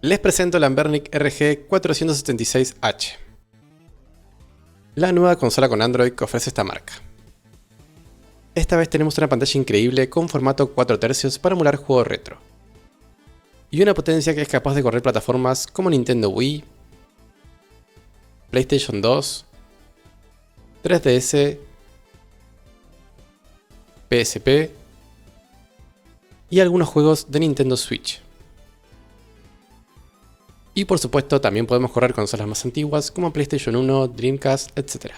Les presento la Anbernic RG476H, la nueva consola con Android que ofrece esta marca. Esta vez tenemos una pantalla increíble con formato 4 tercios para emular juegos retro, y una potencia que es capaz de correr plataformas como Nintendo Wii, PlayStation 2, 3DS, PSP y algunos juegos de Nintendo Switch. Y por supuesto también podemos correr consolas más antiguas como PlayStation 1, Dreamcast, etc.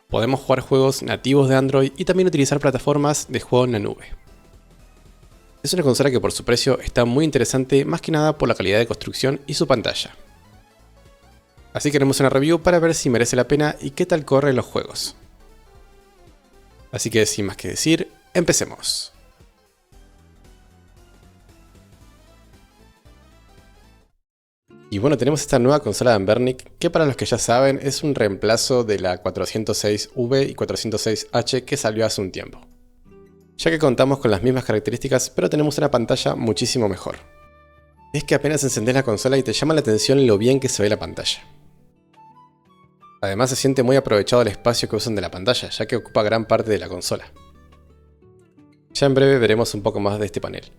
Podemos jugar juegos nativos de Android y también utilizar plataformas de juego en la nube. Es una consola que por su precio está muy interesante, más que nada por la calidad de construcción y su pantalla. Así que haremos una review para ver si merece la pena y qué tal corren los juegos. Así que sin más que decir, empecemos. Y bueno, tenemos esta nueva consola de Anbernic, que para los que ya saben es un reemplazo de la 406V y 406H que salió hace un tiempo. Ya que contamos con las mismas características, pero tenemos una pantalla muchísimo mejor. Es que apenas encendés la consola y te llama la atención lo bien que se ve la pantalla. Además se siente muy aprovechado el espacio que usan de la pantalla, ya que ocupa gran parte de la consola. Ya en breve veremos un poco más de este panel.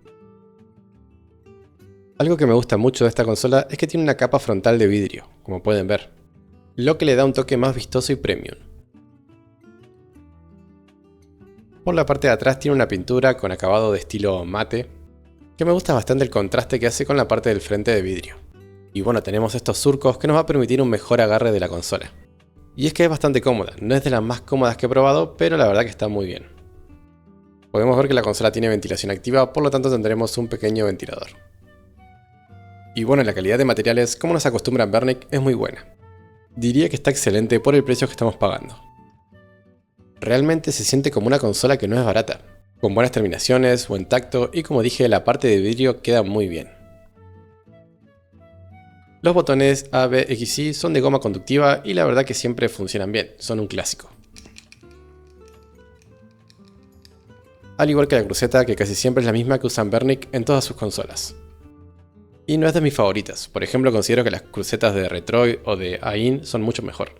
Algo que me gusta mucho de esta consola es que tiene una capa frontal de vidrio, como pueden ver, lo que le da un toque más vistoso y premium. Por la parte de atrás tiene una pintura con acabado de estilo mate, que me gusta bastante el contraste que hace con la parte del frente de vidrio. Y bueno, tenemos estos surcos que nos va a permitir un mejor agarre de la consola. Y es que es bastante cómoda, no es de las más cómodas que he probado, pero la verdad que está muy bien. Podemos ver que la consola tiene ventilación activa, por lo tanto tendremos un pequeño ventilador. Y bueno, la calidad de materiales, como nos acostumbra Anbernic, es muy buena. Diría que está excelente por el precio que estamos pagando. Realmente se siente como una consola que no es barata, con buenas terminaciones, buen tacto y como dije, la parte de vidrio queda muy bien. Los botones A, B, X, Y son de goma conductiva y la verdad que siempre funcionan bien, son un clásico. Al igual que la cruceta, que casi siempre es la misma que usa Anbernic en todas sus consolas. Y no es de mis favoritas, por ejemplo considero que las crucetas de Retroid o de AIN son mucho mejor.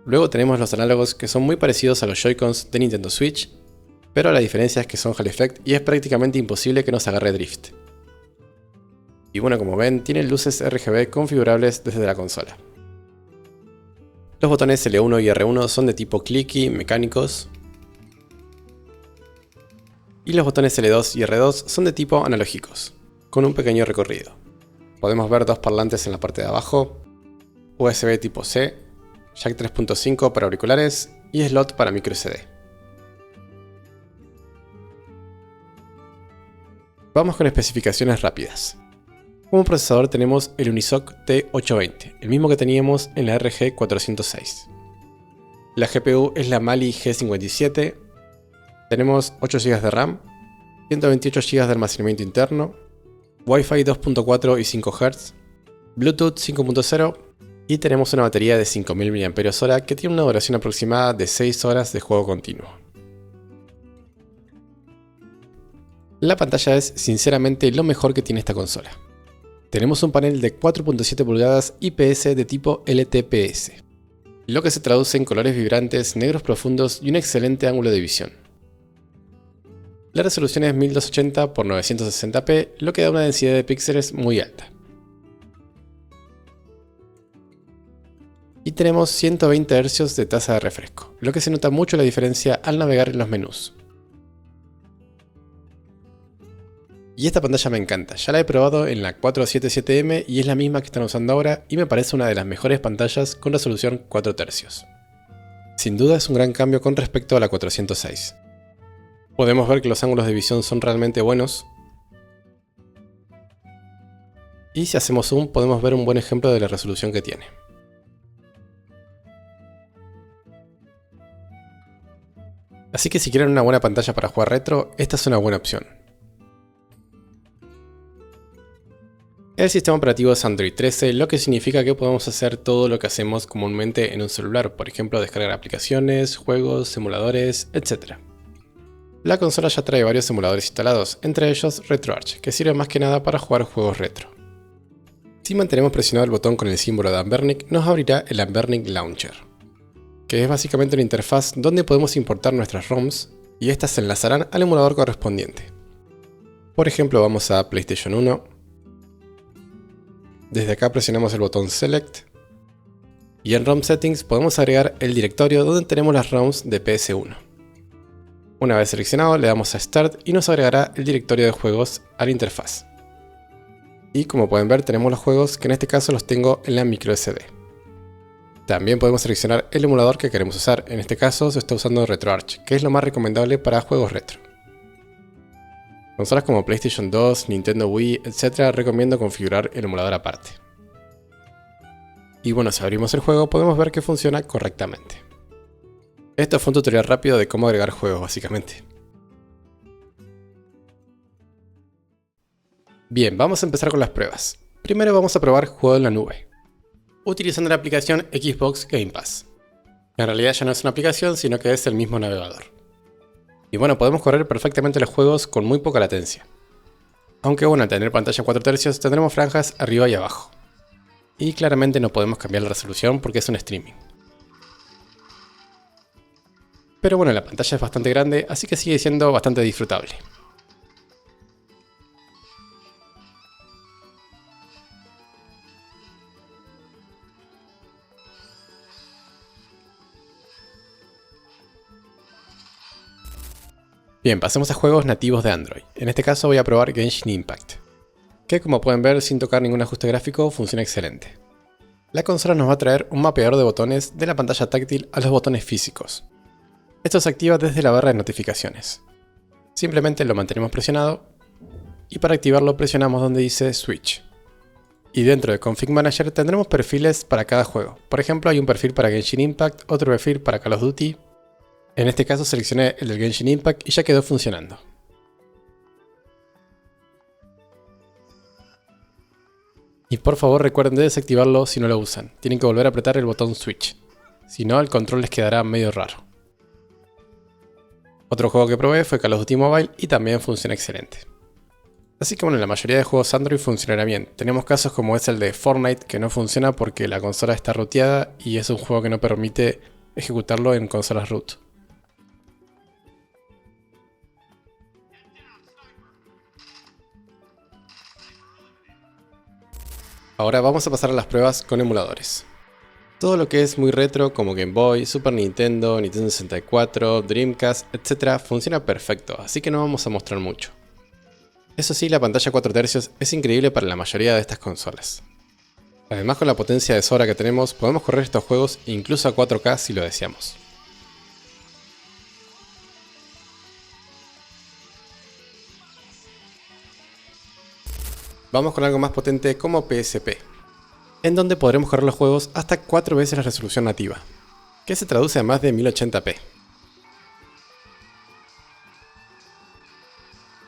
Luego tenemos los análogos que son muy parecidos a los Joy-Cons de Nintendo Switch, pero la diferencia es que son Hall Effect y es prácticamente imposible que nos agarre drift. Y bueno, como ven, tienen luces RGB configurables desde la consola. Los botones L1 y R1 son de tipo clicky, mecánicos. Y los botones L2 y R2 son de tipo analógicos, con un pequeño recorrido. Podemos ver dos parlantes en la parte de abajo, USB tipo C, jack 3.5 para auriculares y slot para micro SD. Vamos con especificaciones rápidas. Como procesador tenemos el Unisoc T820, el mismo que teníamos en la RG406. La GPU es la Mali G57. Tenemos 8 GB de RAM, 128 GB de almacenamiento interno, Wi-Fi 2.4 y 5 Hz, Bluetooth 5.0 y tenemos una batería de 5000 mAh que tiene una duración aproximada de 6 horas de juego continuo. La pantalla es sinceramente lo mejor que tiene esta consola. Tenemos un panel de 4.7 pulgadas IPS de tipo LTPS, lo que se traduce en colores vibrantes, negros profundos y un excelente ángulo de visión. La resolución es 1280 x 960p, lo que da una densidad de píxeles muy alta. Y tenemos 120 Hz de tasa de refresco, lo que se nota mucho la diferencia al navegar en los menús. Y esta pantalla me encanta, ya la he probado en la 477M y es la misma que están usando ahora y me parece una de las mejores pantallas con resolución 4 tercios. Sin duda es un gran cambio con respecto a la 406. Podemos ver que los ángulos de visión son realmente buenos. Y si hacemos zoom podemos ver un buen ejemplo de la resolución que tiene. Así que si quieren una buena pantalla para jugar retro, esta es una buena opción. El sistema operativo es Android 13, lo que significa que podemos hacer todo lo que hacemos comúnmente en un celular, por ejemplo descargar aplicaciones, juegos, emuladores, etc. La consola ya trae varios emuladores instalados, entre ellos RetroArch, que sirve más que nada para jugar juegos retro. Si mantenemos presionado el botón con el símbolo de Anbernic, nos abrirá el Anbernic Launcher, que es básicamente una interfaz donde podemos importar nuestras ROMs y estas se enlazarán al emulador correspondiente. Por ejemplo, vamos a PlayStation 1. Desde acá presionamos el botón Select y en ROM Settings podemos agregar el directorio donde tenemos las ROMs de PS1. Una vez seleccionado le damos a Start y nos agregará el directorio de juegos a la interfaz. Y como pueden ver tenemos los juegos que en este caso los tengo en la microSD. También podemos seleccionar el emulador que queremos usar, en este caso se está usando RetroArch, que es lo más recomendable para juegos retro. Consolas como PlayStation 2, Nintendo Wii, etc. recomiendo configurar el emulador aparte. Y bueno, si abrimos el juego podemos ver que funciona correctamente. Esto fue un tutorial rápido de cómo agregar juegos básicamente. Bien, vamos a empezar con las pruebas. Primero vamos a probar juego en la nube, utilizando la aplicación Xbox Game Pass. En realidad ya no es una aplicación, sino que es el mismo navegador. Y bueno, podemos correr perfectamente los juegos con muy poca latencia. Aunque bueno, al tener pantalla 4 tercios tendremos franjas arriba y abajo. Y claramente no podemos cambiar la resolución porque es un streaming. Pero bueno, la pantalla es bastante grande, así que sigue siendo bastante disfrutable. Bien, pasemos a juegos nativos de Android. En este caso voy a probar Genshin Impact, que como pueden ver sin tocar ningún ajuste gráfico funciona excelente. La consola nos va a traer un mapeador de botones de la pantalla táctil a los botones físicos. Esto se activa desde la barra de notificaciones. Simplemente lo mantenemos presionado y para activarlo presionamos donde dice Switch. Y dentro de Config Manager tendremos perfiles para cada juego. Por ejemplo, hay un perfil para Genshin Impact, otro perfil para Call of Duty. En este caso seleccioné el del Genshin Impact y ya quedó funcionando. Y por favor recuerden de desactivarlo si no lo usan. Tienen que volver a apretar el botón Switch. Si no, el control les quedará medio raro. Otro juego que probé fue Call of Duty Mobile y también funciona excelente. Así que bueno, la mayoría de juegos Android funcionará bien. Tenemos casos como es el de Fortnite que no funciona porque la consola está rooteada y es un juego que no permite ejecutarlo en consolas root. Ahora vamos a pasar a las pruebas con emuladores. Todo lo que es muy retro como Game Boy, Super Nintendo, Nintendo 64, Dreamcast, etc. funciona perfecto, así que no vamos a mostrar mucho. Eso sí, la pantalla 4 tercios es increíble para la mayoría de estas consolas. Además, con la potencia de sobra que tenemos, podemos correr estos juegos incluso a 4K si lo deseamos. Vamos con algo más potente como PSP, en donde podremos correr los juegos hasta 4 veces la resolución nativa, que se traduce a más de 1080p.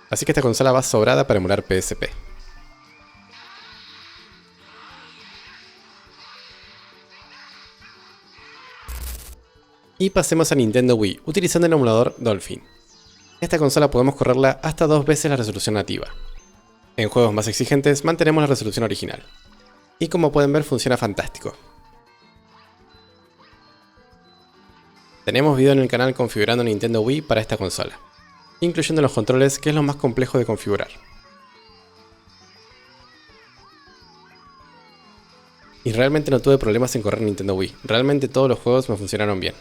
Así que esta consola va sobrada para emular PSP. Y pasemos a Nintendo Wii, utilizando el emulador Dolphin. Esta consola podemos correrla hasta 2 veces la resolución nativa. En juegos más exigentes mantenemos la resolución original. Y como pueden ver funciona fantástico. Tenemos video en el canal configurando Nintendo Wii para esta consola, incluyendo los controles, que es lo más complejo de configurar. Y realmente no tuve problemas en correr Nintendo Wii, realmente todos los juegos me funcionaron bien.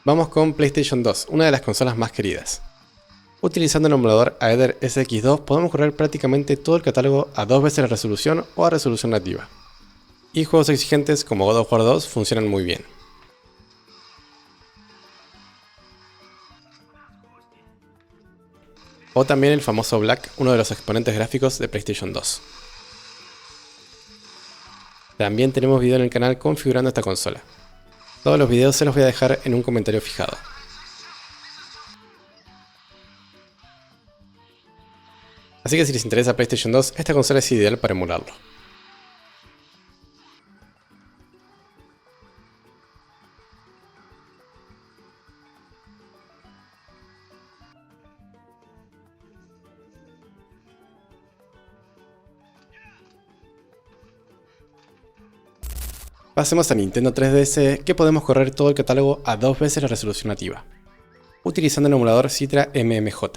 Vamos con PlayStation 2, una de las consolas más queridas. Utilizando el emulador Aether SX2 podemos correr prácticamente todo el catálogo a 2 veces la resolución o a resolución nativa. Y juegos exigentes como God of War 2 funcionan muy bien. O también el famoso Black, uno de los exponentes gráficos de PlayStation 2. También tenemos video en el canal configurando esta consola. Todos los videos se los voy a dejar en un comentario fijado. Así que si les interesa PlayStation 2, esta consola es ideal para emularlo. Pasemos a Nintendo 3DS, que podemos correr todo el catálogo a 2 veces la resolución nativa, utilizando el emulador Citra MMJ.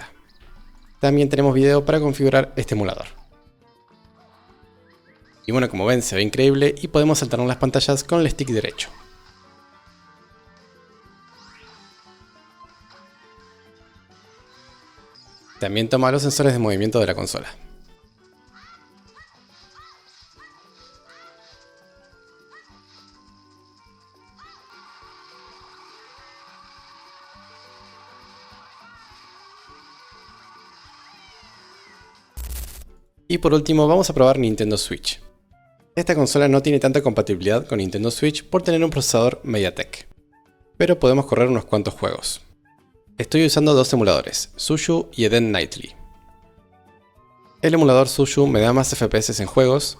También tenemos video para configurar este emulador. Y bueno, como ven, se ve increíble y podemos alternar las pantallas con el stick derecho. También toma los sensores de movimiento de la consola. Y por último vamos a probar Nintendo Switch. Esta consola no tiene tanta compatibilidad con Nintendo Switch por tener un procesador MediaTek, pero podemos correr unos cuantos juegos. Estoy usando 2 emuladores, Tsushu y Eden Nightly. El emulador Tsushu me da más FPS en juegos,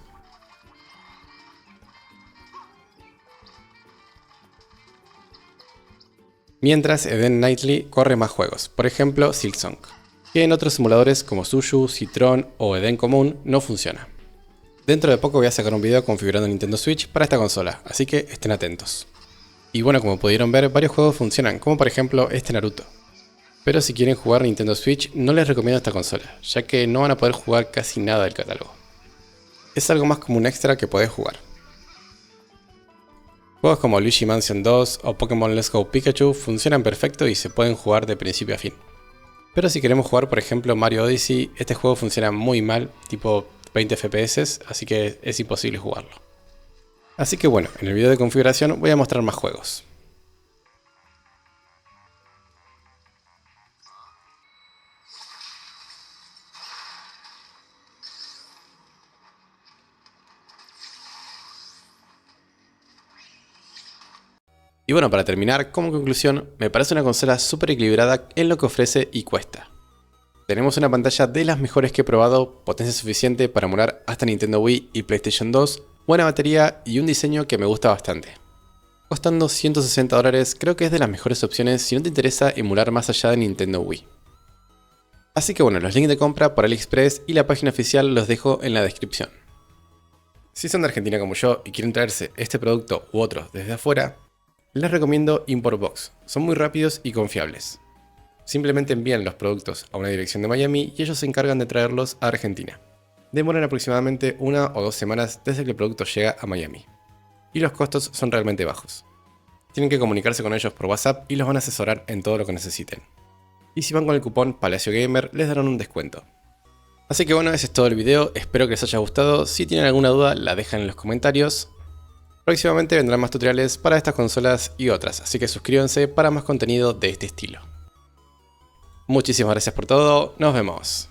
mientras Eden Nightly corre más juegos, por ejemplo Silksong, que en otros emuladores como Tsushu, Citron o Eden común no funciona. Dentro de poco voy a sacar un video configurando Nintendo Switch para esta consola, así que estén atentos. Y bueno, como pudieron ver, varios juegos funcionan, como por ejemplo este Naruto. Pero si quieren jugar Nintendo Switch, no les recomiendo esta consola, ya que no van a poder jugar casi nada del catálogo. Es algo más como un extra que podés jugar. Juegos como Luigi Mansion 2 o Pokémon Let's Go Pikachu funcionan perfecto y se pueden jugar de principio a fin. Pero si queremos jugar por ejemplo Mario Odyssey, este juego funciona muy mal, tipo 20 FPS, así que es imposible jugarlo. Así que bueno, en el video de configuración voy a mostrar más juegos. Y bueno, para terminar, como conclusión, me parece una consola súper equilibrada en lo que ofrece y cuesta. Tenemos una pantalla de las mejores que he probado, potencia suficiente para emular hasta Nintendo Wii y PlayStation 2, buena batería y un diseño que me gusta bastante. Costando $160 creo que es de las mejores opciones si no te interesa emular más allá de Nintendo Wii. Así que bueno, los links de compra por AliExpress y la página oficial los dejo en la descripción. Si son de Argentina como yo y quieren traerse este producto u otros desde afuera, les recomiendo Importbox, son muy rápidos y confiables. Simplemente envían los productos a una dirección de Miami y ellos se encargan de traerlos a Argentina. Demoran aproximadamente 1 o 2 semanas desde que el producto llega a Miami. Y los costos son realmente bajos. Tienen que comunicarse con ellos por WhatsApp y los van a asesorar en todo lo que necesiten. Y si van con el cupón Palacio Gamer les darán un descuento. Así que bueno, ese es todo el video, espero que les haya gustado. Si tienen alguna duda la dejan en los comentarios. Próximamente vendrán más tutoriales para estas consolas y otras, así que suscríbanse para más contenido de este estilo. Muchísimas gracias por todo, nos vemos.